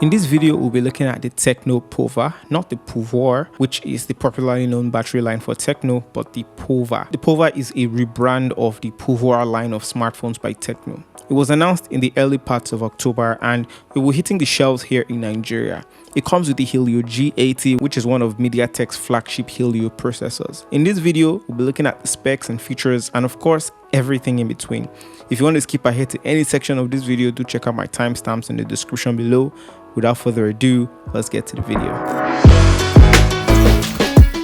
In this video, we'll be looking at the TECNO POVA, not the Pouvoir, which is the popularly known battery line for TECNO, but the POVA. The POVA is a rebrand of the Pouvoir line of smartphones by TECNO. It was announced in the early parts of October and it will be hitting the shelves here in Nigeria. It comes with the Helio G80, which is one of Mediatek's flagship Helio processors. In this video, we'll be looking at the specs and features and of course, everything in between. If you want to skip ahead to any section of this video, do check out my timestamps in the description below. Without further ado, let's get to the video.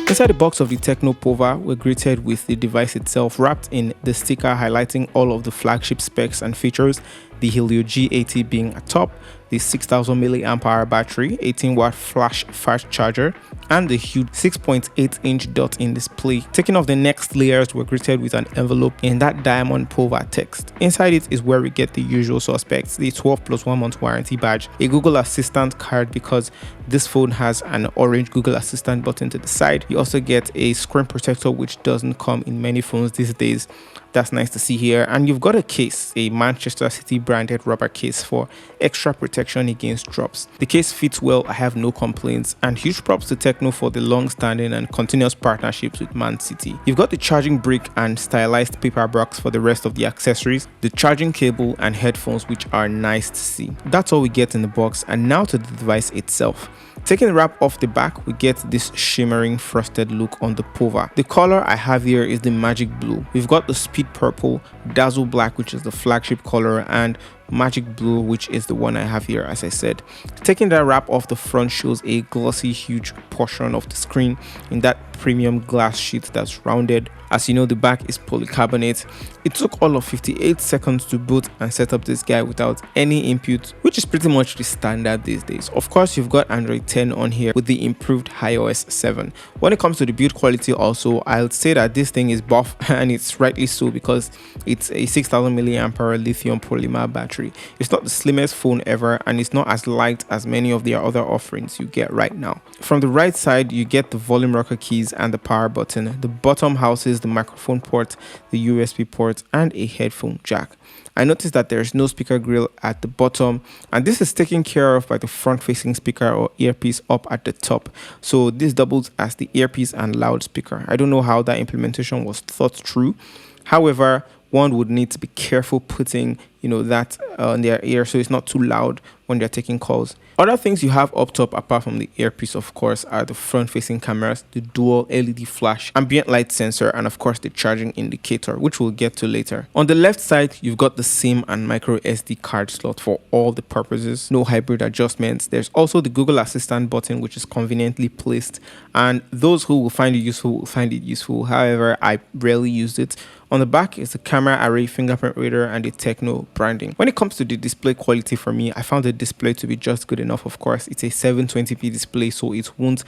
Inside the box of the TECNO POVA, we're greeted with the device itself wrapped in the sticker highlighting all of the flagship specs and features, the Helio G80 being atop, the 6000 mAh battery, 18-watt flash fast charger, and the huge 6.8-inch dot-in display. Taking off the next layers, we're greeted with an envelope in that diamond POVA text. Inside it is where we get the usual suspects, the 12+1 month warranty badge, a Google Assistant card because this phone has an orange Google Assistant button to the side. You also get a screen protector which doesn't come in many phones these days. That's nice to see here. And you've got a case, a Manchester City branded rubber case for extra protection against drops. The case fits well, I have no complaints, and huge props to TECNO for the long-standing and continuous partnerships with Man City. You've got the charging brick and stylized paper box for the rest of the accessories, the charging cable and headphones which are nice to see. That's all we get in the box, and now to the device itself. Taking the wrap off the back, we get this shimmering frosted look on the POVA. The color I have here is the magic blue. We've got the speed purple, dazzle black which is the flagship color, and magic blue which is the one I have here as I said. Taking that wrap off the front shows a glossy huge portion of the screen in that premium glass sheet that's rounded. As you know, the back is polycarbonate. It took all of 58 seconds to boot and set up this guy without any input, which is pretty much the standard these days. Of course, you've got Android 10 on here with the improved iOS 7. When it comes to the build quality also, I'll say that this thing is buff and it's rightly so because it's a 6000 mAh lithium polymer battery. It's not the slimmest phone ever and it's not as light as many of their other offerings you get right now. From the right side, you get the volume rocker keys and the power button. The bottom houses the microphone port, the USB port, and a headphone jack. I noticed that there is no speaker grill at the bottom, and this is taken care of by the front-facing speaker or earpiece up at the top. So this doubles as the earpiece and loudspeaker. I don't know how that implementation was thought through. However, one would need to be careful putting that on their ear so it's not too loud when they're taking calls. Other things you have up top apart from the earpiece of course are the front facing cameras, the dual LED flash, ambient light sensor, and of course the charging indicator, which we'll get to later. On the left side, you've got the SIM and micro SD card slot for all the purposes, no hybrid adjustments. There's also the Google Assistant button which is conveniently placed, and those who will find it useful will find it useful. However, I rarely used it. On the back is the camera array fingerprint reader and the TECNO branding. When it comes to the display quality for me, I found the display to be just good enough. Of course, it's a 720p display, so it won't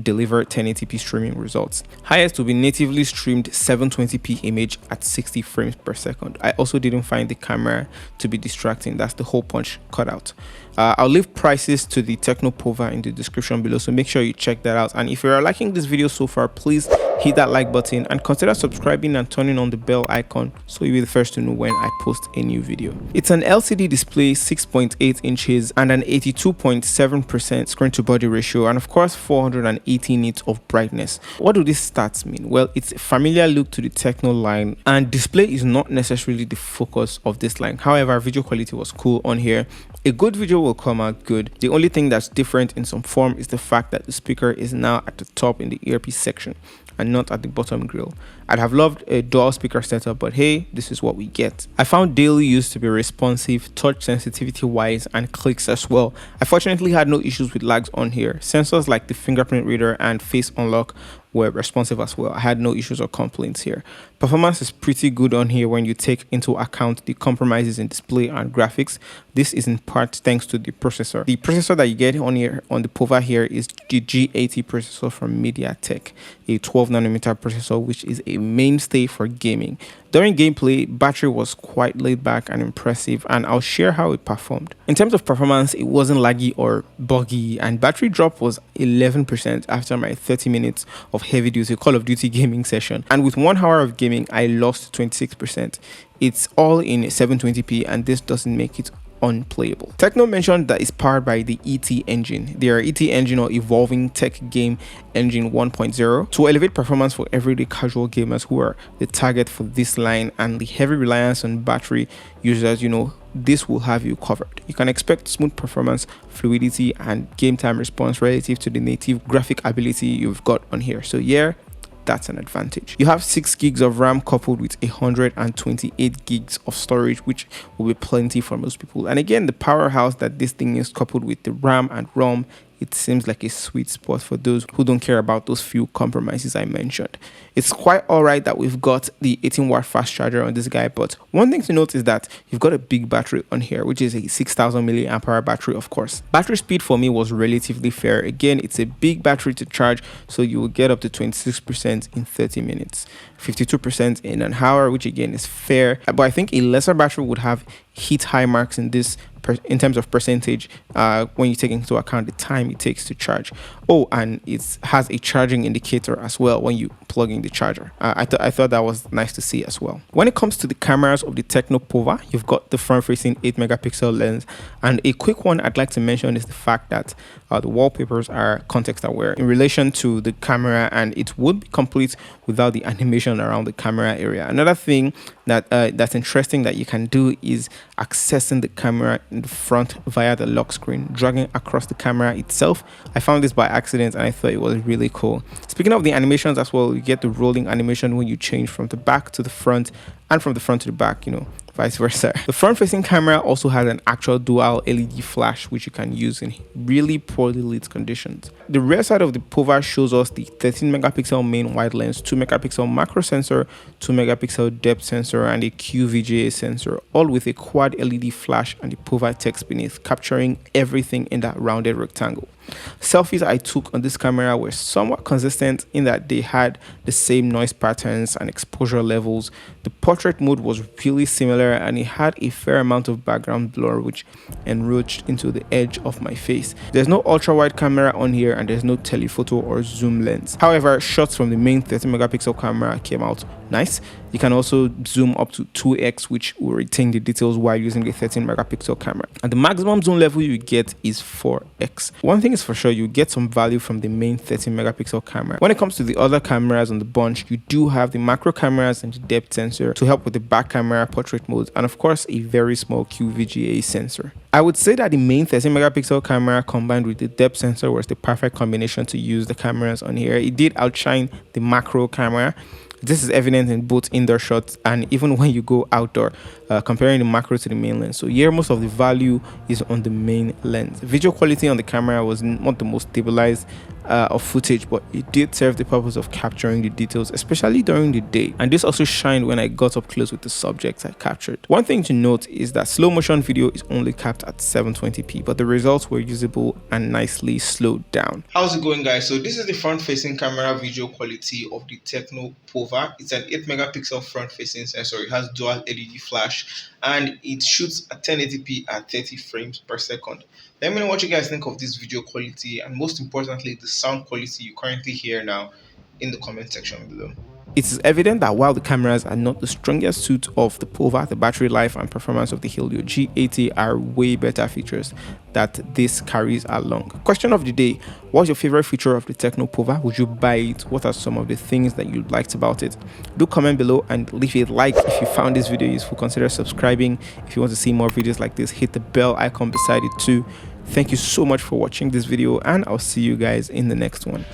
deliver 1080p streaming results. Highest will be natively streamed 720p image at 60 frames per second. I also didn't find the camera to be distracting. That's the whole punch cut out. I'll leave prices to the TECNO POVA in the description below, so make sure you check that out. And if you are liking this video so far, please hit that like button and consider subscribing and turning on the bell icon so you'll be the first to know when I post a new video. It's an LCD display, 6.8 inches and an 82.7% screen to body ratio, and of course 480 nits of brightness. What do these stats mean? Well, it's a familiar look to the TECNO line, and display is not necessarily the focus of this line. However, video quality was cool on here. A good video will come out good. The only thing that's different in some form is the fact that the speaker is now at the top in the earpiece section and not at the bottom grill. I'd have loved a dual speaker setup, but hey, this is what we get. I found daily use to be responsive, touch sensitivity wise, and clicks as well. I fortunately had no issues with lags on here. Sensors like the fingerprint reader and face unlock were responsive as well. I had no issues or complaints here. Performance is pretty good on here when you take into account the compromises in display and graphics. This is in part thanks to the processor. The processor that you get on here on the POVA here is the G80 processor from Mediatek, a 12nm processor which is a mainstay for gaming. During gameplay, battery was quite laid back and impressive, and I'll share how it performed. In terms of performance, it wasn't laggy or buggy, and battery drop was 11% after my 30 minutes of heavy duty Call of Duty gaming session, and with 1 hour of gaming I lost 26%. It's all in 720p, and this doesn't make it unplayable. TECNO mentioned that it's powered by the ET engine, their ET engine or Evolving Tech Game Engine 1.0, to elevate performance for everyday casual gamers who are the target for this line, and the heavy reliance on battery users, this will have you covered. You can expect smooth performance, fluidity, and game time response relative to the native graphic ability you've got on here. So yeah, that's an advantage. You have 6 gigs of RAM coupled with 128 gigs of storage, which will be plenty for most people. And again, the powerhouse that this thing is, coupled with the RAM and ROM, it seems like a sweet spot for those who don't care about those few compromises I mentioned. It's quite alright that we've got the 18-watt fast charger on this guy, but one thing to note is that you've got a big battery on here, which is a 6000 milliamp hour battery, of course. Battery speed for me was relatively fair. Again, it's a big battery to charge, so you will get up to 26% in 30 minutes, 52% in an hour, which again is fair. But I think a lesser battery would have hit high marks in this in terms of percentage when you take into account the time it takes to charge. Oh, and it has a charging indicator as well when you plug in the charger. I thought that was nice to see as well. When it comes to the cameras of the TECNO POVA, you've got the front-facing 8 megapixel lens, and a quick one I'd like to mention is the fact that the wallpapers are context aware in relation to the camera, and it would be complete without the animation around the camera area. Another thing that's interesting that you can do is accessing the camera in the front via the lock screen, dragging across the camera itself. I found this by accident and I thought it was really cool. Speaking of the animations as well, you get the rolling animation when you change from the back to the front and from the front to the back, vice versa. The front-facing camera also has an actual dual LED flash, which you can use in really poorly lit conditions. The rear side of the POVA shows us the 13 megapixel main wide lens, 2 megapixel macro sensor, 2 megapixel depth sensor, and a QVGA sensor, all with a quad LED flash and the POVA text beneath, capturing everything in that rounded rectangle. Selfies I took on this camera were somewhat consistent in that they had the same noise patterns and exposure levels. The portrait mode was really similar, and it had a fair amount of background blur which encroached into the edge of my face. There's no ultra wide camera on here, and there's no telephoto or zoom lens. However, shots from the main 30 megapixel camera came out nice. You can also zoom up to 2x, which will retain the details while using a 13 megapixel camera. And the maximum zoom level you get is 4x. One thing is for sure, you get some value from the main 13 megapixel camera. When it comes to the other cameras on the bunch, you do have the macro cameras and the depth sensor to help with the back camera portrait mode, and of course a very small QVGA sensor. I would say that the main 13 megapixel camera combined with the depth sensor was the perfect combination to use the cameras on here. It did outshine the macro camera. This is evident in both indoor shots and even when you go outdoor, comparing the macro to the main lens. So here, most of the value is on the main lens. Video quality on the camera was not the most stabilized of footage, but it did serve the purpose of capturing the details, especially during the day. And this also shined when I got up close with the subjects I captured. One thing to note is that slow motion video is only capped at 720p, but the results were usable and nicely slowed down. How's it going, guys? So this is the front-facing camera video quality of the TECNO POVA. It's an 8 megapixel front-facing sensor. It has dual LED flash, and it shoots at 1080p at 30 frames per second. Let me know what you guys think of this video quality, and most importantly, the sound quality you currently hear now in the comment section below. It is evident that while the cameras are not the strongest suit of the POVA, the battery life and performance of the Helio G80 are way better features that this carries along. Question of the day: what's your favorite feature of the TECNO POVA? Would you buy it? What are some of the things that you liked about it? Do comment below and leave a like if you found this video useful. Consider subscribing. If you want to see more videos like this, hit the bell icon beside it too. Thank you so much for watching this video, and I'll see you guys in the next one.